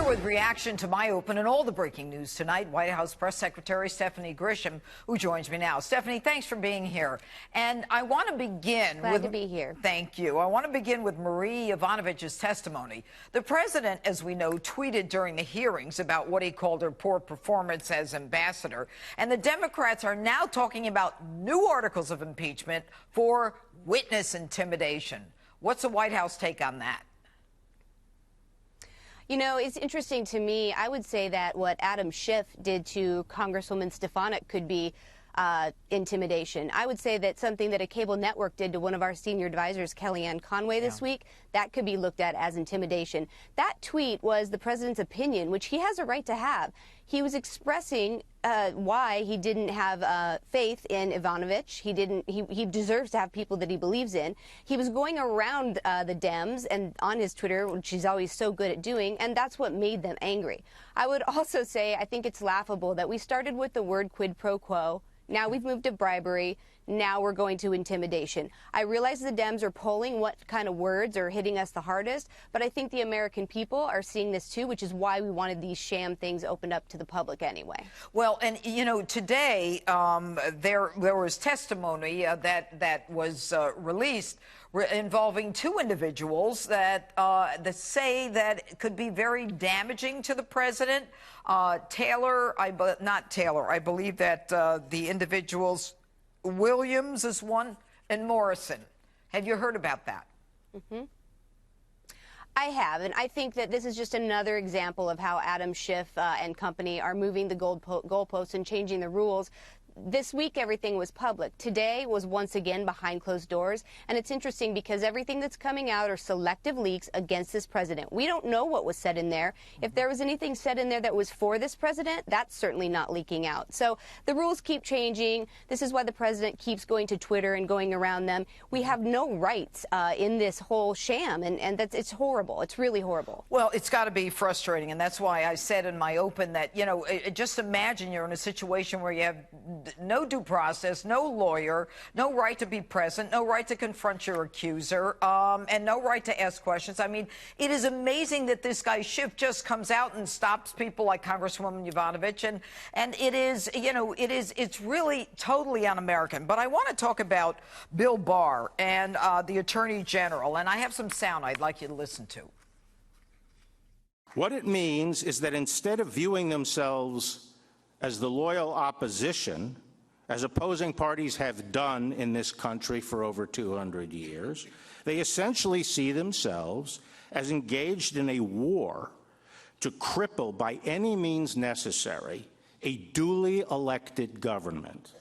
with reaction to my open and all the breaking news tonight, White House Press Secretary Stephanie Grisham, who joins me now. Stephanie, thanks for being here. And I want to begin Glad to be here. Thank you. I want to begin with Marie Yovanovitch's testimony. The president, as we know, tweeted during the hearings about what he called her poor performance as ambassador. And the Democrats are now talking about new articles of impeachment for witness intimidation. What's the White House take on that? You know, it's interesting to me. I would say that what Adam Schiff did to Congresswoman Stefanik could be intimidation. I would say that something that a cable network did to one of our senior advisors, Kellyanne Conway, this week, that could be looked at as intimidation. That tweet was the president's opinion, which he has a right to have. He was expressing why he didn't have faith in Yovanovitch. He deserves to have people that he believes in. He was going around the Dems and on his Twitter, which he's always so good at doing, and that's what made them angry. I would also say I think it's laughable that we started with the word quid pro quo. Now we've moved to bribery. Now we're going to intimidation. I realize the Dems are polling what kind of words are hitting us the hardest, but I think the American people are seeing this too, which is why we wanted these sham things opened up to the public anyway. Well, and you know, today there was testimony that was released involving two individuals that say that it could be very damaging to the president. Not Taylor. I believe that the individuals, Williams is one, and Morrison. Have you heard about that? Mm-hmm. I have, and I think that this is just another example of how Adam Schiff and company are moving the goalposts and changing the rules. This week, everything was public. Today was once again behind closed doors. And it's interesting because everything that's coming out are selective leaks against this president. We don't know what was said in there. If there was anything said in there that was for this president, that's certainly not leaking out. So the rules keep changing. This is why the president keeps going to Twitter and going around them. We have no rights in this whole sham, and it's horrible. It's really horrible. Well, it's got to be frustrating, and that's why I said in my open that, you know, just imagine you're in a situation where you have no due process, no lawyer, no right to be present, no right to confront your accuser, and no right to ask questions. I mean, it is amazing that this guy Schiff just comes out and stops people like Congresswoman Yovanovitch, and it is, you know, it's really totally un-American. But I want to talk about Bill Barr and the Attorney General, and I have some sound I'd like you to listen to. What it means is that instead of viewing themselves as the loyal opposition, as opposing parties have done in this country for over 200 years, they essentially see themselves as engaged in a war to cripple by any means necessary a duly elected government.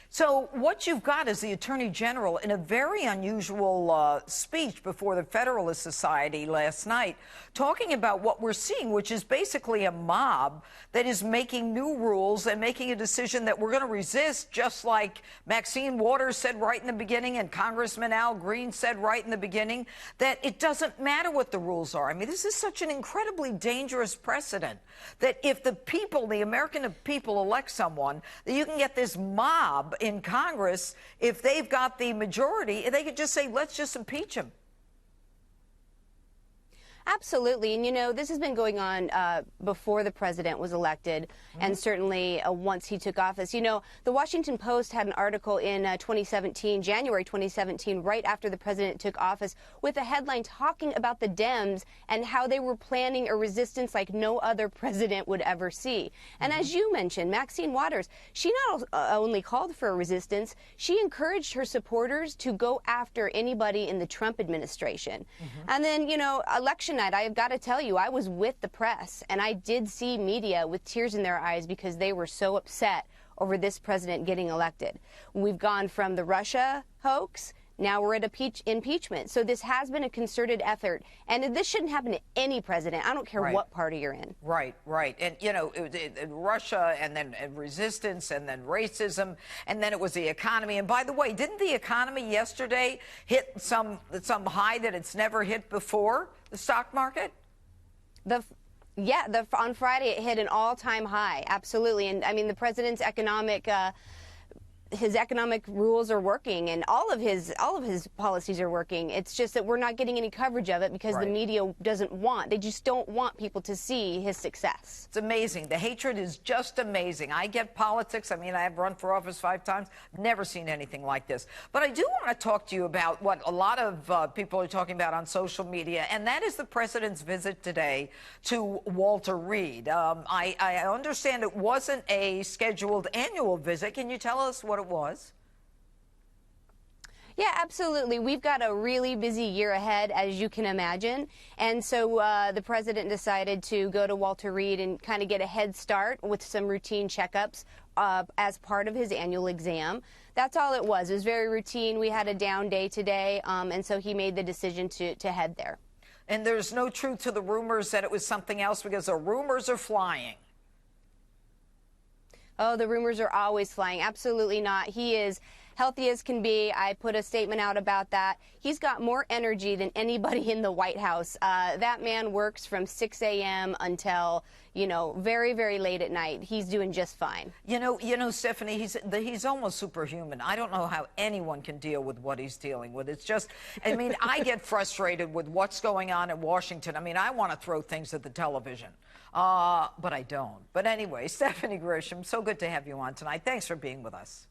So what you've got is the Attorney General in a very unusual speech before the Federalist Society last night, talking about what we're seeing, which is basically a mob that is making new rules and making a decision that we're going to resist, just like Maxine Waters said right in the beginning and Congressman Al Green said right in the beginning, that it doesn't matter what the rules are. I mean, this is such an incredibly dangerous precedent that if the people, the American people, elect someone, that you can get this mob in Congress, if they've got the majority, they could just say, let's just impeach him. Absolutely. And, you know, this has been going on before the president was elected, and certainly once he took office. You know, the Washington Post had an article in 2017, January 2017, right after the president took office, with a headline talking about the Dems and how they were planning a resistance like no other president would ever see. And as you mentioned, Maxine Waters, she not only called for a resistance, she encouraged her supporters to go after anybody in the Trump administration. And then, you know, election night, I've got to tell you, I was with the press, and I did see media with tears in their eyes because they were so upset over this president getting elected. We've gone from the Russia hoax, now we're at impeachment. So this has been a concerted effort, and this shouldn't happen to any president. I don't care what party you're in. Right. And, you know, Russia, and then resistance, and then racism, and then it was the economy. And by the way, didn't the economy yesterday hit some high that it's never hit before, the stock market? On Friday, it hit an all-time high. Absolutely. And I mean, the president's economic his economic rules are working, and all of his policies are working. It's just that we're not getting any coverage of it because the media doesn't want. They just don't want people to see his success. It's amazing. The hatred is just amazing. I get politics. I mean, I have run for office 5 times. Never seen anything like this. But I do want to talk to you about what a lot of people are talking about on social media, and that is the president's visit today to Walter Reed. I understand it wasn't a scheduled annual visit. Can you tell us what it was? Yeah, absolutely. We've got a really busy year ahead, as you can imagine. And so the president decided to go to Walter Reed and kind of get a head start with some routine checkups as part of his annual exam. That's all it was. It was very routine. We had a down day today, and so he made the decision to head there. And there's no truth to the rumors that it was something else, because the rumors are flying. Oh, the rumors are always flying. Absolutely not. He is healthy as can be. I put a statement out about that. He's got more energy than anybody in the White House. That man works from 6 a.m. until, very, very late at night. He's doing just fine. You know, Stephanie, he's almost superhuman. I don't know how anyone can deal with what he's dealing with. It's just, I mean, I get frustrated with what's going on in Washington. I mean, I want to throw things at the television, but I don't. But anyway, Stephanie Grisham, so good to have you on tonight. Thanks for being with us.